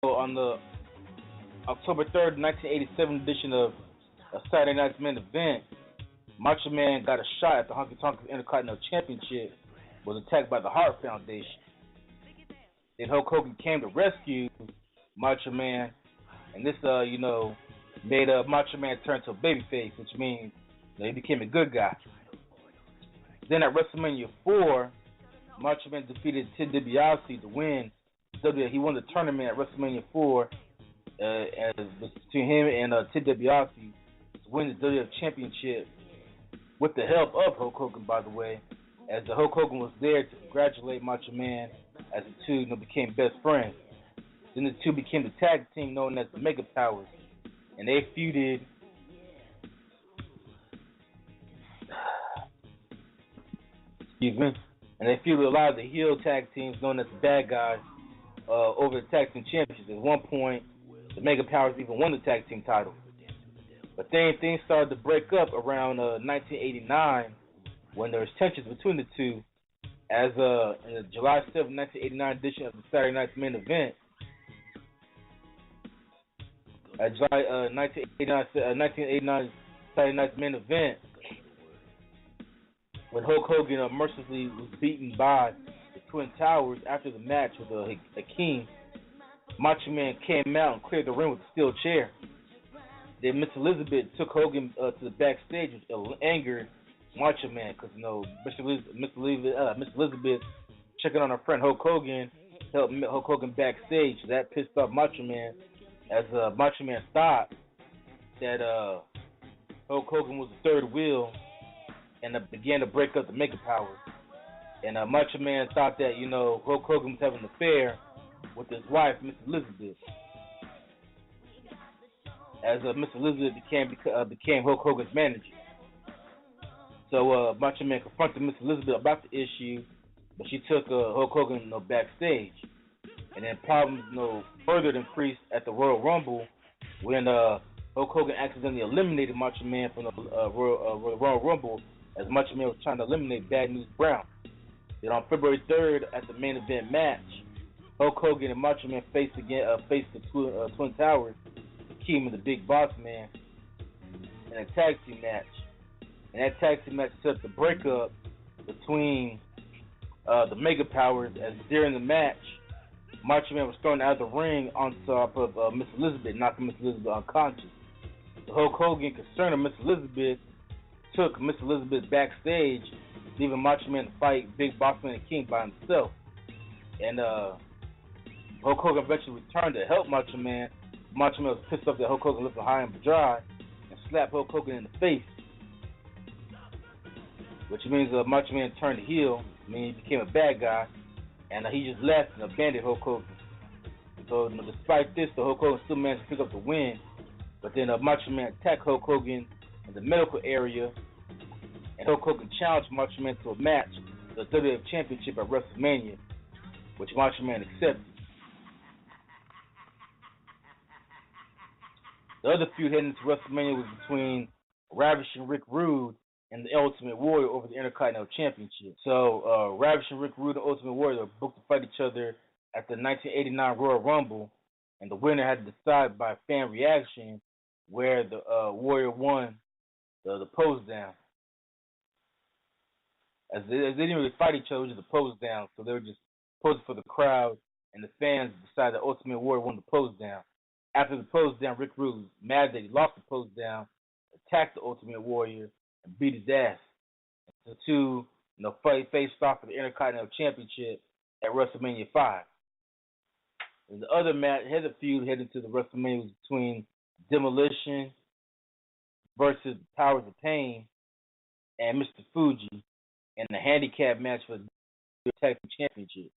on the October 3rd, 1987 edition of a Saturday Night's Main Event, Macho Man got a shot at the Honky Tonk Intercontinental Championship, was attacked by the Hart Foundation. Then Hulk Hogan came to rescue Macho Man, and this, made Macho Man turn to a babyface, which means he became a good guy. Then at WrestleMania 4, Macho Man defeated Ted DiBiase to win. He won the tournament at WrestleMania 4 between him and Ted DiBiase to win the WWF Championship with the help of Hulk Hogan, by the way, as the Hulk Hogan was there to congratulate Macho Man as the two became best friends. Then the two became the tag team known as the Mega Powers, and they feuded. Excuse me. And they feuded a lot of the heel tag teams known as the Bad Guys over the tag team championships. At one point, the Mega Powers even won the tag team title. But then things started to break up around 1989 when there was tensions between the two. As in the July 7, 1989 edition of the Saturday Night's Main Event, July 1989 Saturday Night's Main Event, when Hulk Hogan mercilessly was beaten by the Twin Towers after the match with Hakeem, Macho Man came out and cleared the ring with a steel chair. Then Miss Elizabeth took Hogan to the backstage, which angered Macho Man because Miss Elizabeth checking on her friend Hulk Hogan helped Hulk Hogan backstage. So that pissed off Macho Man, as Macho Man thought that Hulk Hogan was the third wheel and began to break up the Mega Powers. And Macho Man thought that Hulk Hogan was having an affair with his wife, Miss Elizabeth, as Miss Elizabeth became Hulk Hogan's manager. So Macho Man confronted Miss Elizabeth about the issue, but she took Hulk Hogan backstage. And then problems further increased at the Royal Rumble when Hulk Hogan accidentally eliminated Macho Man from the Royal Rumble, as Macho Man was trying to eliminate Bad News Brown. Then on February 3rd, at the main event match, Hulk Hogan and Macho Man faced the Twin Towers, Hakeem and the Big Boss Man, in a tag team match. And that tag team match set up the breakup between the Mega Powers, as during the match, Macho Man was thrown out of the ring on top of Miss Elizabeth, knocking Miss Elizabeth unconscious. So Hulk Hogan, concerned of Miss Elizabeth, took Miss Elizabeth backstage, leaving Macho Man to fight Big Boss Man and King by himself. And Hulk Hogan eventually returned to help Macho Man. Macho Man was pissed off that Hulk Hogan left him high and dry and slapped Hulk Hogan in the face, which means Macho Man turned heel, meaning he became a bad guy, and he just left and abandoned Hulk Hogan. So despite this, the Hulk Hogan still managed to pick up the win, but then Macho Man attacked Hulk Hogan in the medical area, and Hulk Hogan challenged Macho Man to a match, the WWF Championship at WrestleMania, which Macho Man accepted. The other feud heading into WrestleMania was between Ravishing Rick Rude and the Ultimate Warrior over the Intercontinental Championship. So Ravishing Rick Rude and the Ultimate Warrior were booked to fight each other at the 1989 Royal Rumble, and the winner had to decide by fan reaction where the Warrior won the pose down. As they didn't really fight each other, it was just a pose down. So they were just posing for the crowd, and the fans decided that Ultimate Warrior won the pose down. After the pose down, Rick Rude was mad that he lost the pose down, attacked the Ultimate Warrior, and beat his ass. The two, faced off for the Intercontinental Championship at WrestleMania 5. And the other match, feud heading to the WrestleMania was between Demolition versus Powers of Pain and Mr. Fuji, in the handicap match for the tag team championship.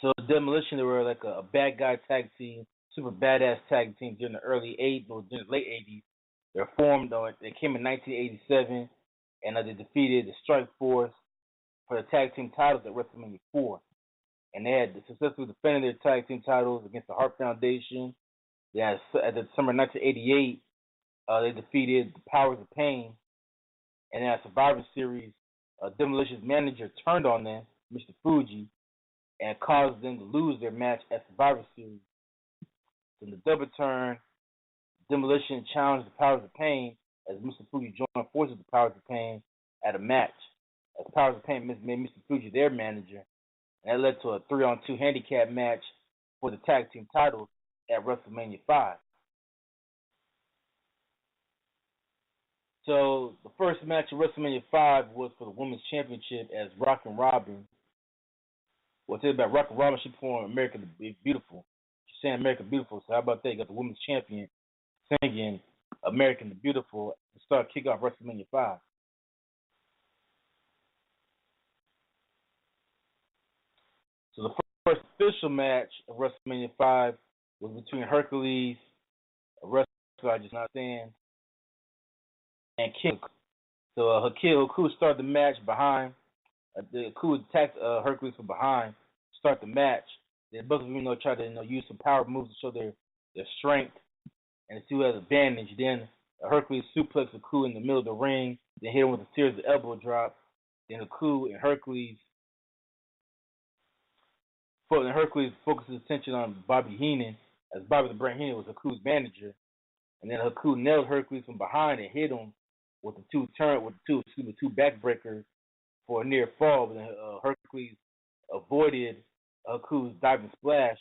So Demolition, they were like a bad guy tag team, super badass tag team during the during the late 80s. They were formed, they came in 1987, and they defeated the Strike Force for the tag team titles at WrestleMania 4. And they had successfully defended their tag team titles against the Hart Foundation. At the summer 1988, they defeated the Powers of Pain. And in a Survivor Series, Demolition's manager turned on them, Mr. Fuji, and caused them to lose their match at Survivor Series. In the double turn, Demolition challenged the Powers of Pain as Mr. Fuji joined forces with the Powers of Pain at a match. As Powers of Pain made Mr. Fuji their manager, and that led to a 3-on-2 handicap match for the tag team titles at WrestleMania 5. So the first match at WrestleMania 5 was for the Women's Championship as Rockin' Robin. What's it about Rockin' Robin? She performed America the Beautiful. She sang America Beautiful. So how about that? You got the Women's Champion singing American the Beautiful to start kick off WrestleMania 5. So the first official match of WrestleMania 5 was between Hercules, a wrestler I just not saying, and King. So Haku started the match behind. Haku attacked Hercules from behind, start the match. Then both of them try to use some power moves to show their strength and see who has advantage. Then Hercules suplexed Haku in the middle of the ring, then hit him with a series of elbow drops. Then Haku and Hercules focuses attention on Bobby Heenan, as Bobby the Brain Heenan was Haku's manager. And then Haku nailed Hercules from behind and hit him with the two backbreakers for a near fall. But then Hercules avoided Haku's diving splash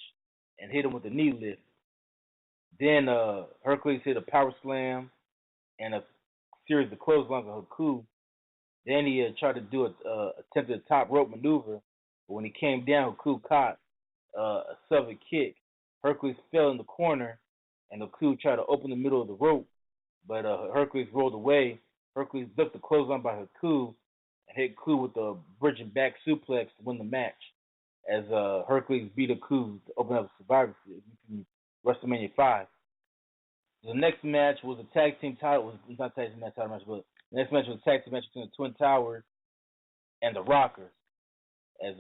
and hit him with a knee lift. Then Hercules hit a power slam and a series of clotheslines on Haku. Then he tried to do attempted a top rope maneuver, but when he came down, Haku caught a southern kick. Hercules fell in the corner, and Haku tried to open the middle of the rope, but Hercules rolled away. Hercules ducked the clothesline by Haku and hit Haku with a bridging back suplex to win the match. As Hercules beat Haku to open up the Survivor Series from WrestleMania 5. The next match was a tag team title. It's not tag team title match, but the next match was a tag team match between the Twin Towers and the Rockers. As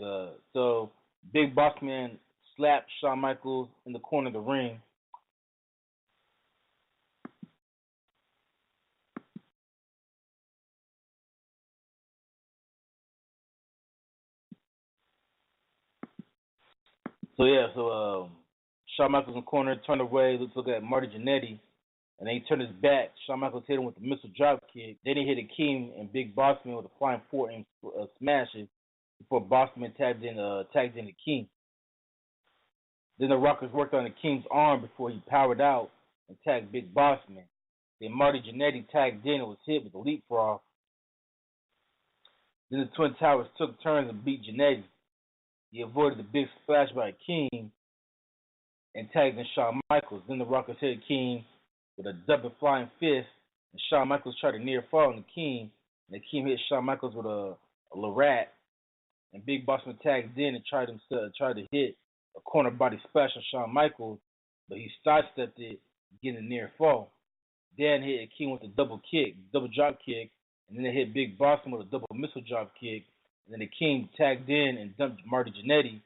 so Big Boss Man slapped Shawn Michaels in the corner of the ring. So Shawn Michaels in the corner, turned away, look at Marty Jannetty, and then he turned his back. Shawn Michaels hit him with a missile drop kick. Then he hit Akeem and Big Boss Man with a flying forearm smashes before Boss Man tagged in Akeem. Then the Rockers worked on Akeem's arm before he powered out and tagged Big Boss Man. Then Marty Jannetty tagged in and was hit with a leapfrog. Then the Twin Towers took turns and beat Jannetty. He avoided the big splash by Akeem and tagged in Shawn Michaels. Then the Rockers hit Akeem with a double flying fist, and Shawn Michaels tried to near fall on Akeem, and Akeem hit Shawn Michaels with a Lariat, and Big Boss Man tagged in and tried to hit a corner body splash on Shawn Michaels, but he sidestepped it, getting a near fall. Then hit Akeem with a double drop kick, and then they hit Big Boss Man with a double missile drop kick, and then Akeem tagged in and dumped Marty Jannetty.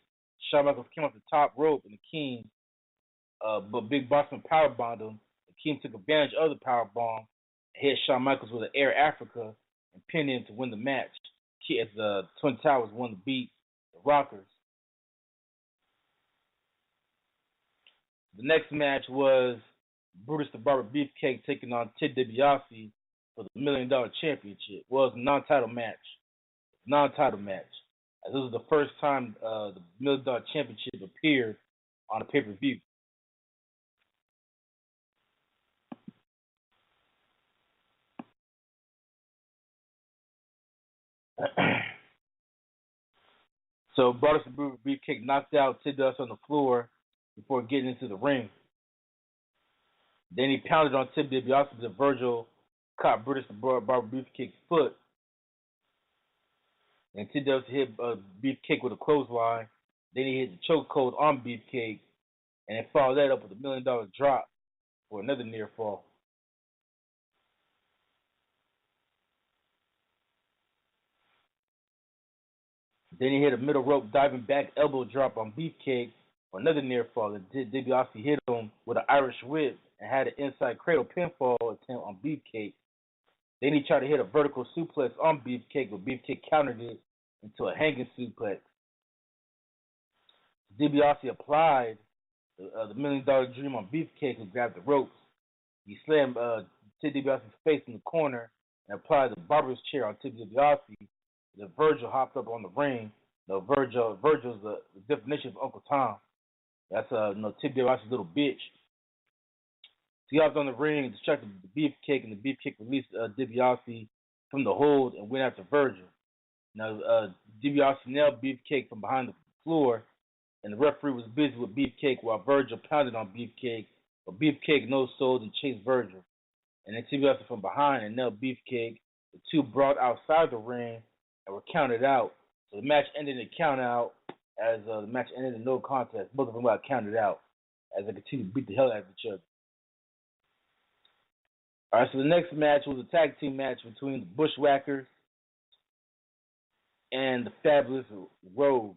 Shawn Michaels came off the top rope, and Akeem, but Big Boss Man powerbombed him. Akeem took advantage of the powerbomb and hit Shawn Michaels with an Air Africa and pinned him to win the match. As the Twin Towers won to beat the Rockers. The next match was Brutus the Barber Beefcake taking on Ted DiBiase for the $1 Million Championship. Well, it was a non-title match. As this was the first time the $1 Million Championship appeared on a pay-per-view. So Brutus the Barber Beefcake knocked out Ted DiBiase on the floor before getting into the ring. Then he pounded on Ted DiBiase until Virgil caught Brutus the Barber Beefcake's foot. And Ted DiBiase hit Beefcake with a clothesline. Then he hit the chokehold on Beefcake, and then followed that up with $1 million drop for another near fall. Then he hit a middle rope diving back elbow drop on Beefcake for another near fall. And DiBiase hit him with an Irish whip and had an inside cradle pinfall attempt on Beefcake. Then he tried to hit a vertical suplex on Beefcake, but Beefcake countered it into a hanging suplex. DiBiase applied the $1 million dream on Beefcake, who grabbed the ropes. He slammed Ted DiBiase's face in the corner and applied the barber's chair on Ted DiBiase. Then Virgil hopped up on the ring. Virgil's the definition of Uncle Tom. That's Ted DiBiase's little bitch. So he hopped on the ring and distracted the Beefcake, and the Beefcake released DiBiase from the hold and went after Virgil. Now, DiBiase nailed Beefcake from behind the floor, and the referee was busy with Beefcake while Virgil pounded on Beefcake, but Beefcake no-sold and chased Virgil. And then DiBiase from behind and nailed Beefcake. The two brought outside the ring and were counted out. So the match ended in a count out as the match ended in no contest. Both of them got counted out as they continued to beat the hell out of each other. All right, so the next match was a tag team match between the Bushwhackers and the Fabulous Rogues.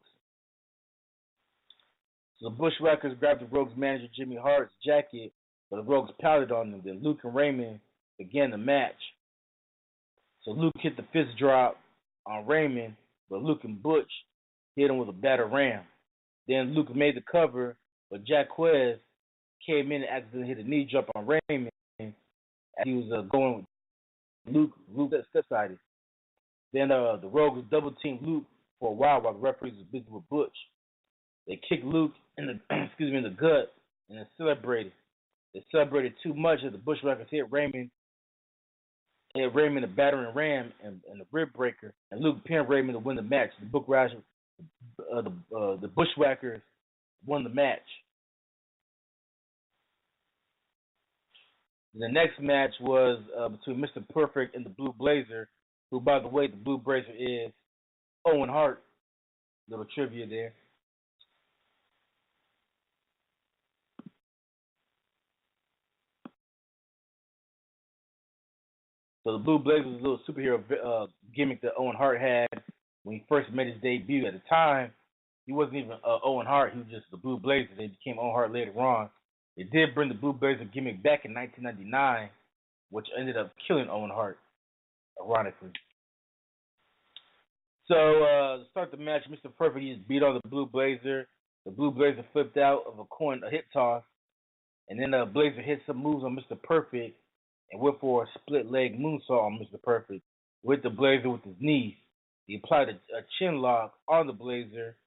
So the Bushwhackers grabbed the Rogues manager Jimmy Hart's jacket, but the Rogues pounded on them. Then Luke and Raymond began the match. So Luke hit the fist drop on Raymond, but Luke and Butch hit him with a batter ram. Then Luke made the cover, but Jaquez came in and accidentally hit a knee drop on Raymond as he was going with Luke step-sided. Then the Rogues double-teamed Luke for a while the referees was busy with Butch. They kicked Luke in the in the gut and then celebrated. They celebrated too much as the Bushwhackers hit Raymond a battering ram and the rib breaker, and Luke pinned Raymond to win the match. The Bushwhackers won the match. The next match was between Mr. Perfect and the Blue Blazer, who, by the way, the Blue Blazer is Owen Hart. Little trivia there. So the Blue Blazer was a little superhero gimmick that Owen Hart had when he first made his debut. At the time, he wasn't even Owen Hart. He was just the Blue Blazer. They became Owen Hart later on. They did bring the Blue Blazer gimmick back in 1999, which ended up killing Owen Hart, ironically. So to start the match, Mr. Perfect, he just beat on the Blue Blazer. The Blue Blazer flipped out of a hip toss, and then the Blazer hit some moves on Mr. Perfect and went for a split leg moonsault on Mr. Perfect with the Blazer with his knees. He applied a chin lock on the Blazer,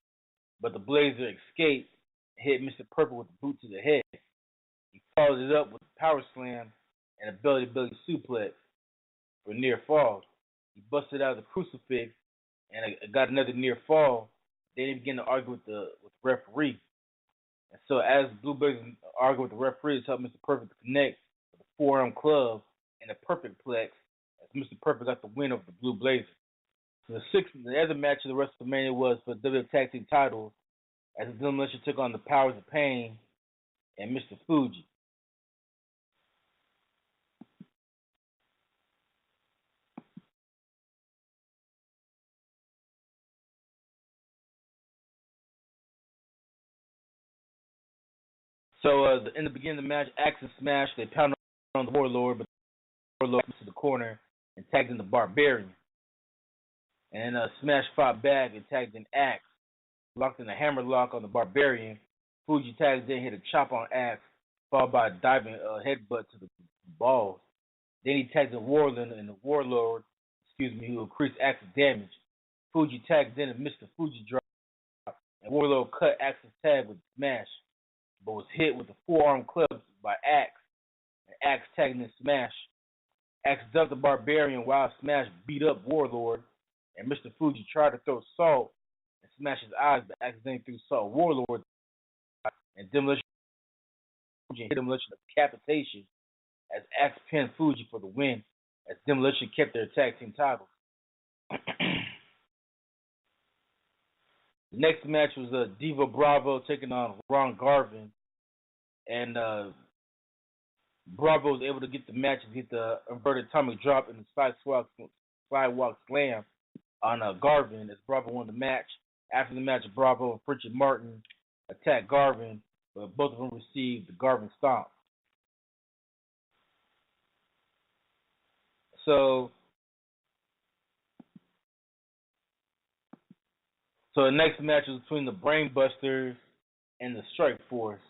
but the Blazer escaped and hit Mr. Perfect with the boot to the head. He followed it up with a power slam and a belly-to-belly suplex for a near fall. He busted out of the crucifix and got another near fall. Then he began to argue with the referee. And so as Blue Blazer argued with the referee to help Mr. Perfect to connect with the forearm club and the Perfect Plex, as Mr. Perfect got the win over the Blue Blazer. So the other match of the WrestleMania was for the WWE Tag Team titles, as the Demolition took on the Powers of Pain and Mr. Fuji. So in the beginning of the match, Axe and Smash, they pounded on the Warlord, but the Warlord went to the corner and tagged in the Barbarian. And Smash fought back and tagged in Axe, locked in a hammer lock on the Barbarian. Fuji tagged in, hit a chop on Axe, followed by a diving headbutt to the balls. Then he tagged in Warlord and the Warlord, who increased Axe's damage. Fuji tagged in and missed the Fuji drop, and Warlord cut Axe's tag with Smash, but was hit with a forearm club by Axe, and Axe tagged in Smash. Axe ducked the Barbarian while Smash beat up Warlord, and Mr. Fuji tried to throw salt and smash his eyes, but accidentally threw salt Warlord, and Demolition hit Demolition of decapitation as Axe pinned Fuji for the win, as Demolition kept their tag team titles. The next match was Diva Bravo taking on Ron Garvin, and Bravo was able to get the match and get the inverted atomic drop and the sidewalk slam on Garvin as Bravo won the match. After the match, Bravo and Richard Martin attacked Garvin, but both of them received the Garvin stomp. So the next match was between the Brainbusters and the Strike Force.